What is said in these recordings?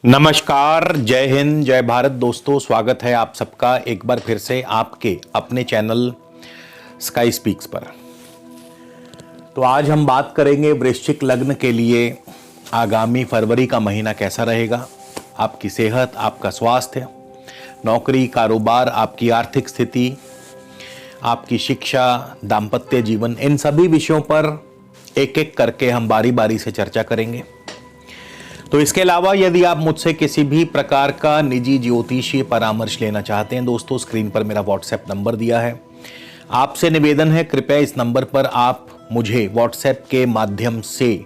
नमस्कार, जय हिंद, जय भारत। दोस्तों, स्वागत है आप सबका एक बार फिर से आपके अपने चैनल स्काई स्पीक्स पर। तो आज हम बात करेंगे वृश्चिक लग्न के लिए आगामी फरवरी का महीना कैसा रहेगा। आपकी सेहत, आपका स्वास्थ्य, नौकरी, कारोबार, आपकी आर्थिक स्थिति, आपकी शिक्षा, दाम्पत्य जीवन, इन सभी विषयों पर एक एक करके हम बारी बारी से चर्चा करेंगे। तो इसके अलावा यदि आप मुझसे किसी भी प्रकार का निजी ज्योतिषीय परामर्श लेना चाहते हैं दोस्तों, स्क्रीन पर मेरा व्हाट्सएप नंबर दिया है। आपसे निवेदन है, कृपया इस नंबर पर आप मुझे व्हाट्सएप के माध्यम से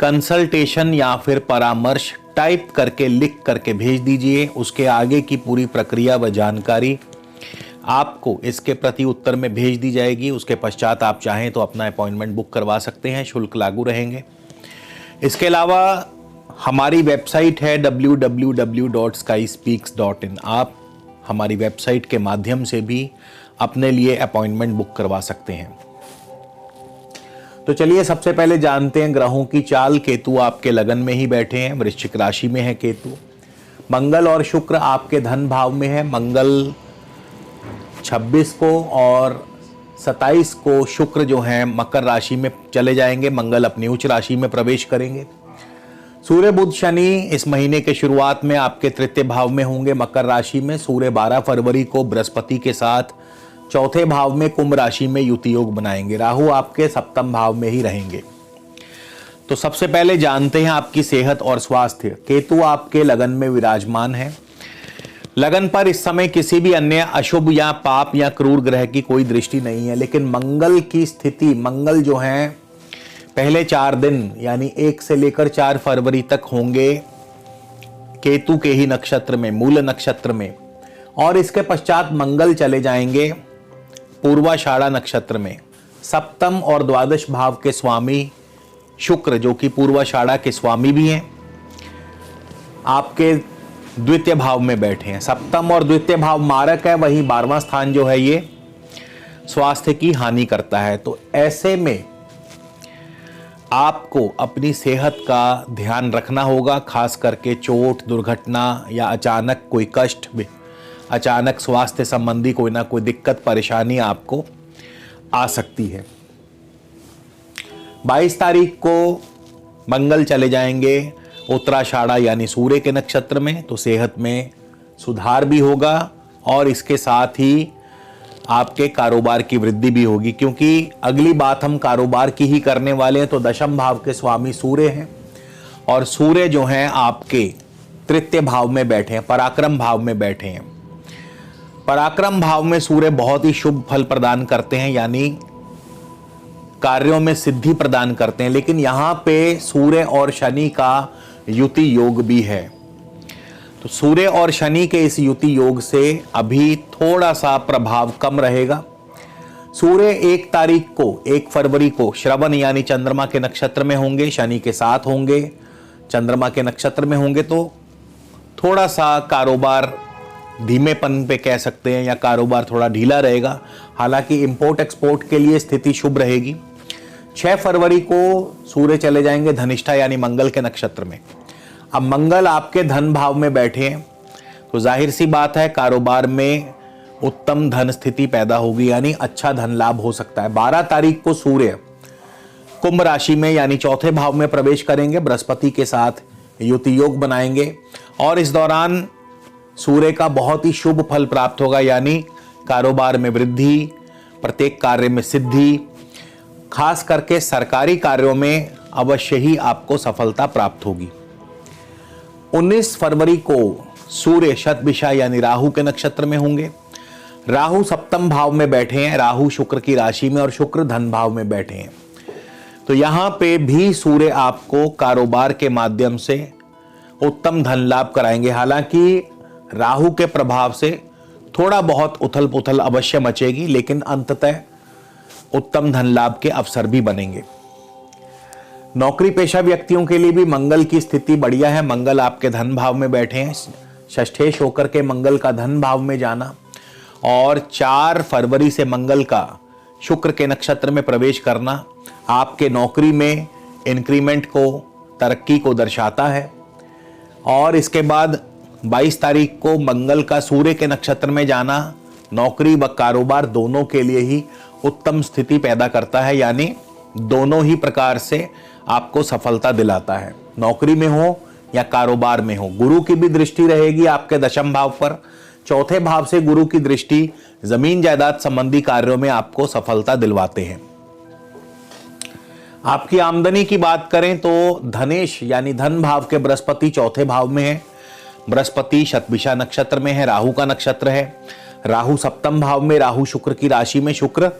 कंसल्टेशन या फिर परामर्श टाइप करके, लिख करके भेज दीजिए। उसके आगे की पूरी प्रक्रिया व जानकारी आपको इसके प्रति उत्तर में भेज दी जाएगी। उसके पश्चात आप चाहें तो अपना अपॉइंटमेंट बुक करवा सकते हैं, शुल्क लागू रहेंगे। इसके अलावा हमारी वेबसाइट है www.skyspeaks.in। आप हमारी वेबसाइट के माध्यम से भी अपने लिए अपॉइंटमेंट बुक करवा सकते हैं। तो चलिए सबसे पहले जानते हैं ग्रहों की चाल। केतु आपके लगन में ही बैठे हैं, वृश्चिक राशि में है केतु। मंगल और शुक्र आपके धन भाव में है। मंगल 26 को और 27 को शुक्र जो है मकर राशि में चले जाएंगे। मंगल अपनी उच्च राशि में प्रवेश करेंगे। सूर्य बुध शनि इस महीने के शुरुआत में आपके तृतीय भाव में होंगे, मकर राशि में। सूर्य 12 फरवरी को बृहस्पति के साथ चौथे भाव में कुंभ राशि में युति योग बनाएंगे। राहु आपके सप्तम भाव में ही रहेंगे। तो सबसे पहले जानते हैं आपकी सेहत और स्वास्थ्य। केतु आपके लगन में विराजमान है। लगन पर इस समय किसी भी अन्य अशुभ या पाप या क्रूर ग्रह की कोई दृष्टि नहीं है, लेकिन मंगल की स्थिति, मंगल जो है पहले 4 दिन यानी 1 से लेकर 4 फरवरी तक होंगे केतु के ही नक्षत्र में, मूल नक्षत्र में। और इसके पश्चात मंगल चले जाएंगे पूर्वाषाढ़ा नक्षत्र में। सप्तम और द्वादश भाव के स्वामी शुक्र, जो कि पूर्वाषाढ़ा के स्वामी भी हैं, आपके द्वितीय भाव में बैठे हैं। सप्तम और द्वितीय भाव मारक है, वहीं 12वां स्थान जो है ये स्वास्थ्य की हानि करता है। तो ऐसे में आपको अपनी सेहत का ध्यान रखना होगा, खास करके चोट, दुर्घटना या अचानक कोई कष्ट, अचानक स्वास्थ्य संबंधी कोई ना कोई दिक्कत, परेशानी आपको आ सकती है। 22 तारीख को मंगल चले जाएंगे उत्तराषाढ़ा यानी सूर्य के नक्षत्र में। तो सेहत में सुधार भी होगा और इसके साथ ही आपके कारोबार की वृद्धि भी होगी, क्योंकि अगली बात हम कारोबार की ही करने वाले हैं। तो दशम भाव के स्वामी सूर्य हैं और सूर्य जो हैं आपके तृतीय भाव में बैठे हैं, पराक्रम भाव में बैठे हैं। पराक्रम भाव में सूर्य बहुत ही शुभ फल प्रदान करते हैं, यानी कार्यों में सिद्धि प्रदान करते हैं। लेकिन यहाँ पे सूर्य और शनि का युति योग भी है। तो सूर्य और शनि के इस युति योग से अभी थोड़ा सा प्रभाव कम रहेगा। सूर्य 1 तारीख को, 1 फरवरी को श्रवण यानी चंद्रमा के नक्षत्र में होंगे, शनि के साथ होंगे, चंद्रमा के नक्षत्र में होंगे। तो थोड़ा सा कारोबार धीमेपन पे कह सकते हैं, या कारोबार थोड़ा ढीला रहेगा। हालांकि इंपोर्ट एक्सपोर्ट के लिए स्थिति शुभ रहेगी। 6 फरवरी को सूर्य चले जाएंगे धनिष्ठा यानी मंगल के नक्षत्र में। अब मंगल आपके धन भाव में बैठे हैं, तो जाहिर सी बात है कारोबार में उत्तम धन स्थिति पैदा होगी, यानी अच्छा धन लाभ हो सकता है। 12 तारीख को सूर्य कुंभ राशि में यानी चौथे भाव में प्रवेश करेंगे, बृहस्पति के साथ युति योग बनाएंगे और इस दौरान सूर्य का बहुत ही शुभ फल प्राप्त होगा, यानी कारोबार में वृद्धि, प्रत्येक कार्य में सिद्धि, खास करके सरकारी कार्यों में अवश्य ही आपको सफलता प्राप्त होगी। 19 फरवरी को सूर्य शतभिषा यानी राहु के नक्षत्र में होंगे। राहु सप्तम भाव में बैठे हैं, राहु शुक्र की राशि में और शुक्र धन भाव में बैठे हैं। तो यहां पे भी सूर्य आपको कारोबार के माध्यम से उत्तम धन लाभ कराएंगे। हालांकि राहु के प्रभाव से थोड़ा बहुत उथल पुथल अवश्य मचेगी, लेकिन अंततः उत्तम धन लाभ के अवसर भी बनेंगे। नौकरी पेशा व्यक्तियों के लिए भी मंगल की स्थिति बढ़िया है। मंगल आपके धन भाव में बैठे हैं, षष्ठेश होकर के मंगल का धन भाव में जाना और 4 फरवरी से मंगल का शुक्र के नक्षत्र में प्रवेश करना आपके नौकरी में इंक्रीमेंट को, तरक्की को दर्शाता है। और इसके बाद 22 तारीख को मंगल का सूर्य के नक्षत्र में जाना नौकरी व कारोबार दोनों के लिए ही उत्तम स्थिति पैदा करता है, यानी दोनों ही प्रकार से आपको सफलता दिलाता है, नौकरी में हो या कारोबार में हो। गुरु की भी दृष्टि रहेगी आपके दशम भाव पर। चौथे भाव से गुरु की दृष्टि जमीन जायदाद संबंधी कार्यों में आपको सफलता दिलवाते हैं। आपकी आमदनी की बात करें तो धनेश यानी धन भाव के बृहस्पति चौथे भाव में है। बृहस्पति शतभिषा नक्षत्र में है, राहु का नक्षत्र है। राहु सप्तम भाव में, राहु शुक्र की राशि में, शुक्र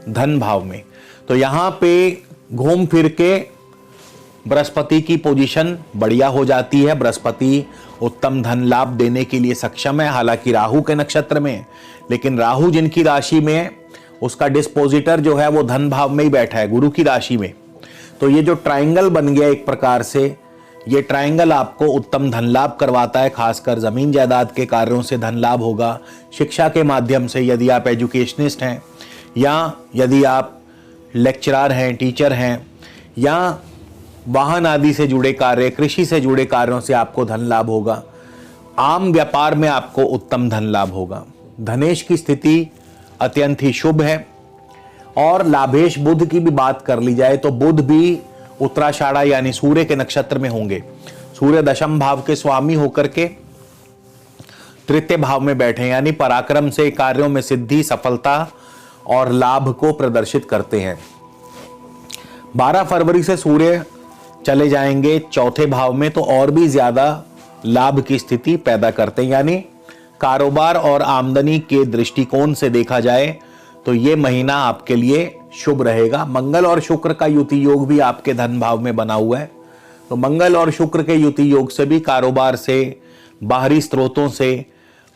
धन भाव में। तो यहां पे घूम फिर के बृहस्पति की पोजीशन बढ़िया हो जाती है। बृहस्पति उत्तम धन लाभ देने के लिए सक्षम है, हालांकि राहु के नक्षत्र में, लेकिन राहु जिनकी राशि में है उसका डिस्पोजिटर जो है वो धन भाव में ही बैठा है, गुरु की राशि में। तो ये जो ट्रायंगल बन गया एक प्रकार से, ये ट्रायंगल आपको उत्तम धन लाभ करवाता है। खासकर जमीन जायदाद के कार्यों से धन लाभ होगा। शिक्षा के माध्यम से, यदि आप एजुकेशनिस्ट हैं या यदि आप लेक्चरर हैं, टीचर हैं, या वाहन आदि से जुड़े कार्य, कृषि से जुड़े कार्यों से आपको धन लाभ होगा। आम व्यापार में आपको उत्तम धन लाभ होगा। धनेश की स्थिति अत्यंत ही शुभ है। और लाभेश बुध की भी बात कर ली जाए तो बुध भी उत्तराषाढ़ा यानी सूर्य के नक्षत्र में होंगे। सूर्य दशम भाव के स्वामी होकर के तृतीय भाव में बैठे, यानी पराक्रम से कार्यों में सिद्धि, सफलता और लाभ को प्रदर्शित करते हैं। 12 फरवरी से सूर्य चले जाएंगे चौथे भाव में, तो और भी ज्यादा लाभ की स्थिति पैदा करते हैं। यानी कारोबार और आमदनी के दृष्टिकोण से देखा जाए तो ये महीना आपके लिए शुभ रहेगा। मंगल और शुक्र का युति योग भी आपके धन भाव में बना हुआ है। तो मंगल और शुक्र के युति योग से भी कारोबार से, बाहरी स्रोतों से,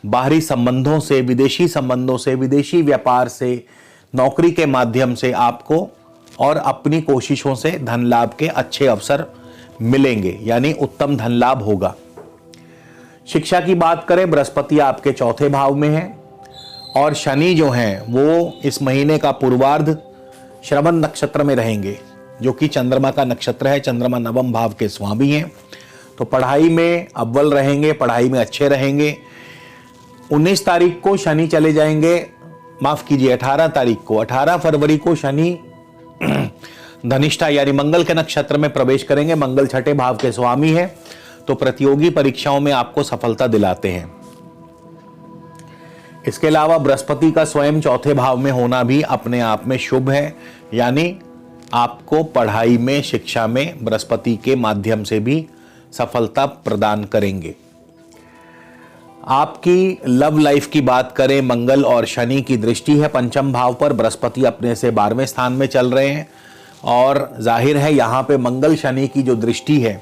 बाहरी संबंधों से, विदेशी संबंधों से, विदेशी व्यापार से, नौकरी के माध्यम से आपको और अपनी कोशिशों से धन लाभ के अच्छे अवसर मिलेंगे, यानी उत्तम धन लाभ होगा। शिक्षा की बात करें, बृहस्पति आपके चौथे भाव में है और शनि जो हैं वो इस महीने का पूर्वार्ध श्रवण नक्षत्र में रहेंगे, जो कि चंद्रमा का नक्षत्र है। चंद्रमा नवम भाव के स्वामी हैं, तो पढ़ाई में अव्वल रहेंगे, पढ़ाई में अच्छे रहेंगे। 19 तारीख को शनि चले जाएंगे, माफ कीजिए 18 तारीख को, 18 फरवरी को शनि धनिष्ठा यानी मंगल के नक्षत्र में प्रवेश करेंगे। मंगल छठे भाव के स्वामी है, तो प्रतियोगी परीक्षाओं में आपको सफलता दिलाते हैं। इसके अलावा बृहस्पति का स्वयं चौथे भाव में होना भी अपने आप में शुभ है, यानी आपको पढ़ाई में, शिक्षा में बृहस्पति के माध्यम से भी सफलता प्रदान करेंगे। आपकी लव लाइफ की बात करें, मंगल और शनि की दृष्टि है पंचम भाव पर। बृहस्पति अपने से 12वें स्थान में चल रहे हैं और जाहिर है यहाँ पे मंगल शनि की जो दृष्टि है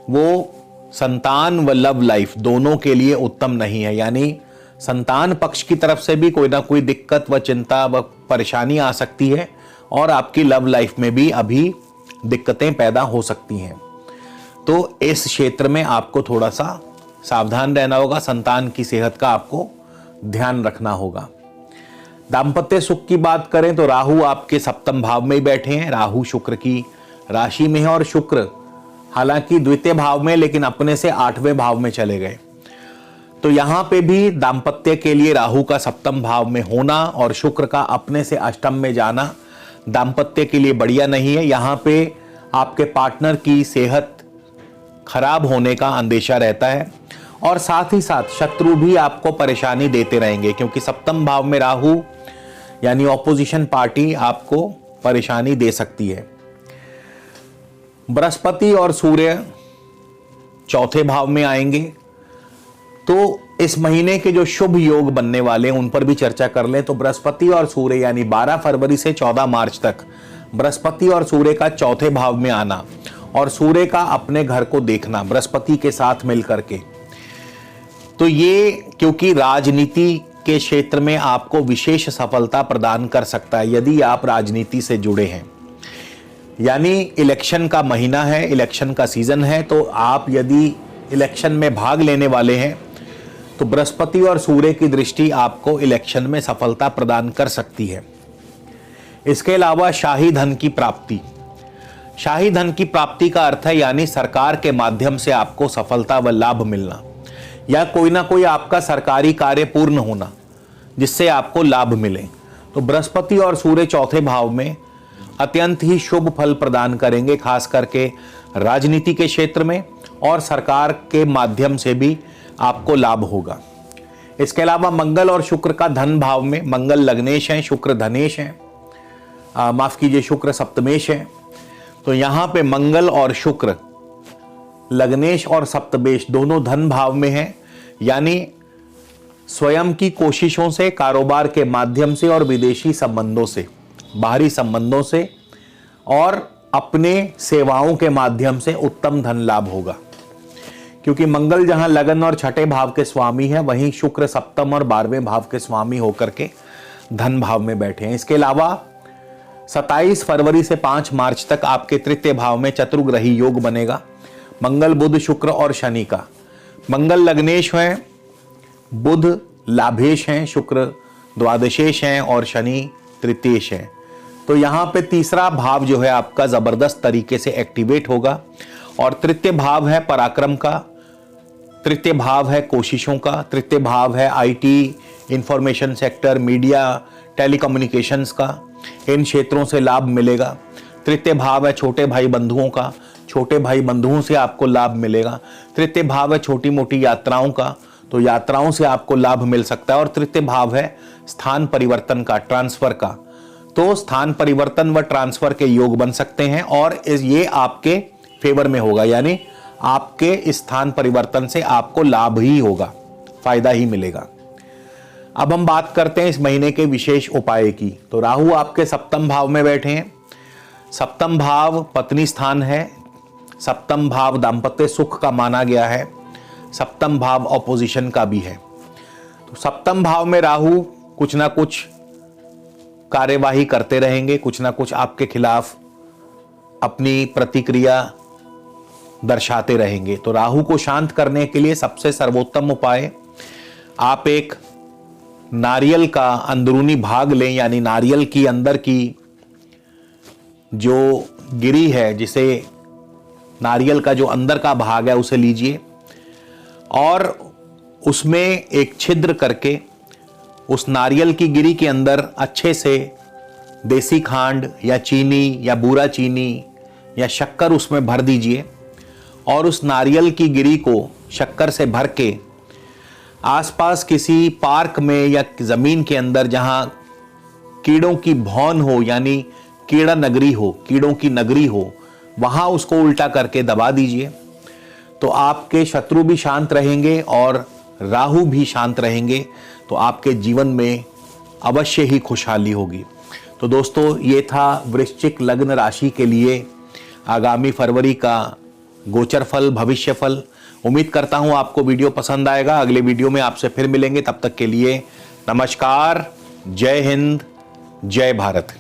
वो संतान व लव लाइफ दोनों के लिए उत्तम नहीं है। यानी संतान पक्ष की तरफ से भी कोई ना कोई दिक्कत व चिंता व परेशानी आ सकती है और आपकी लव लाइफ में भी अभी दिक्कतें पैदा हो सकती हैं। तो इस क्षेत्र में आपको थोड़ा सा सावधान रहना होगा। संतान की सेहत का आपको ध्यान रखना होगा। दाम्पत्य सुख की बात करें तो राहु आपके सप्तम भाव में ही बैठे हैं, राहु शुक्र की राशि में है और शुक्र हालांकि द्वितीय भाव में, लेकिन अपने से 8वें भाव में चले गए। तो यहां पे भी दाम्पत्य के लिए राहु का सप्तम भाव में होना और शुक्र का अपने से अष्टम में जाना दाम्पत्य के लिए बढ़िया नहीं है। यहां पे आपके पार्टनर की सेहत खराब होने का अंदेशा रहता है और साथ ही साथ शत्रु भी आपको परेशानी देते रहेंगे, क्योंकि सप्तम भाव में राहु यानी ऑपोजिशन पार्टी आपको परेशानी दे सकती है। बृहस्पति और सूर्य चौथे भाव में आएंगे, तो इस महीने के जो शुभ योग बनने वाले हैं उन पर भी चर्चा कर लें। तो बृहस्पति और सूर्य यानी 12 फरवरी से 14 मार्च तक बृहस्पति और सूर्य का चौथे भाव में आना और सूर्य का अपने घर को देखना बृहस्पति के साथ मिलकर के, तो ये क्योंकि राजनीति के क्षेत्र में आपको विशेष सफलता प्रदान कर सकता है यदि आप राजनीति से जुड़े हैं। यानी इलेक्शन का महीना है, इलेक्शन का सीजन है, तो आप यदि इलेक्शन में भाग लेने वाले हैं तो बृहस्पति और सूर्य की दृष्टि आपको इलेक्शन में सफलता प्रदान कर सकती है। इसके अलावा शाही धन की प्राप्ति। शाही धन की प्राप्ति का अर्थ है यानी सरकार के माध्यम से आपको सफलता व लाभ मिलना, या कोई ना कोई आपका सरकारी कार्य पूर्ण होना जिससे आपको लाभ मिले। तो बृहस्पति और सूर्य चौथे भाव में अत्यंत ही शुभ फल प्रदान करेंगे, खास करके राजनीति के क्षेत्र में, और सरकार के माध्यम से भी आपको लाभ होगा। इसके अलावा मंगल और शुक्र का धन भाव में, मंगल लग्नेश हैं, शुक्र धनेश हैं, माफ कीजिए शुक्र सप्तमेश है। तो यहां पे मंगल और शुक्र लग्नेश और सप्तमेश दोनों धन भाव में हैं, यानी स्वयं की कोशिशों से, कारोबार के माध्यम से और विदेशी संबंधों से, बाहरी संबंधों से और अपने सेवाओं के माध्यम से उत्तम धन लाभ होगा। क्योंकि मंगल जहां लगन और छठे भाव के स्वामी है, वहीं शुक्र सप्तम और 12वें भाव के स्वामी होकर के धन भाव में बैठे हैं। इसके अलावा 27 फरवरी से 5 मार्च तक आपके तृतीय भाव में चतुर्ग्रही योग बनेगा, मंगल बुध शुक्र और शनि का। मंगल लग्नेश है, बुध लाभेश हैं, शुक्र द्वादशेश हैं और शनि तृतीयेश हैं। तो यहाँ पे तीसरा भाव जो है आपका जबरदस्त तरीके से एक्टिवेट होगा, और तृतीय भाव है पराक्रम का, तृतीय भाव है कोशिशों का, तृतीय भाव है IT, information sector, media, telecommunications का, इन क्षेत्रों से लाभ मिलेगा। तृतीय भाव है छोटे भाई बंधुओं का, छोटे भाई बंधुओं से आपको लाभ मिलेगा। तृतीय भाव है छोटी मोटी यात्राओं का, तो यात्राओं से आपको लाभ मिल सकता है। और तृतीय भाव है स्थान परिवर्तन का, ट्रांसफर का, तो स्थान परिवर्तन व ट्रांसफर के योग बन सकते हैं और ये आपके फेवर में होगा, यानी आपके स्थान परिवर्तन से आपको लाभ ही होगा, फायदा ही मिलेगा। अब हम बात करते हैं इस महीने के विशेष उपाय की। तो राहु आपके सप्तम भाव में बैठे हैं। सप्तम भाव पत्नी स्थान है, सप्तम भाव दाम्पत्य सुख का माना गया है, सप्तम भाव ऑपोजिशन का भी है। तो सप्तम भाव में राहु कुछ ना कुछ कार्यवाही करते रहेंगे, कुछ ना कुछ आपके खिलाफ अपनी प्रतिक्रिया दर्शाते रहेंगे। तो राहु को शांत करने के लिए सबसे सर्वोत्तम उपाय, आप एक नारियल का अंदरूनी भाग लें, यानी नारियल की अंदर की जो गिरी है, जिसे नारियल का जो अंदर का भाग है उसे लीजिए और उसमें एक छिद्र करके उस नारियल की गिरी के अंदर अच्छे से देसी खांड या चीनी या बूरा चीनी या शक्कर उसमें भर दीजिए और उस नारियल की गिरी को शक्कर से भर के आसपास किसी पार्क में या ज़मीन के अंदर जहां कीड़ों की भौन हो, यानी कीड़ा नगरी हो, कीड़ों की नगरी हो, वहां उसको उल्टा करके दबा दीजिए। तो आपके शत्रु भी शांत रहेंगे और राहु भी शांत रहेंगे, तो आपके जीवन में अवश्य ही खुशहाली होगी। तो दोस्तों, ये था वृश्चिक लग्न राशि के लिए आगामी फरवरी का गोचर फल, भविष्य फल। उम्मीद करता हूं आपको वीडियो पसंद आएगा। अगले वीडियो में आपसे फिर मिलेंगे, तब तक के लिए नमस्कार, जय हिंद, जय भारत।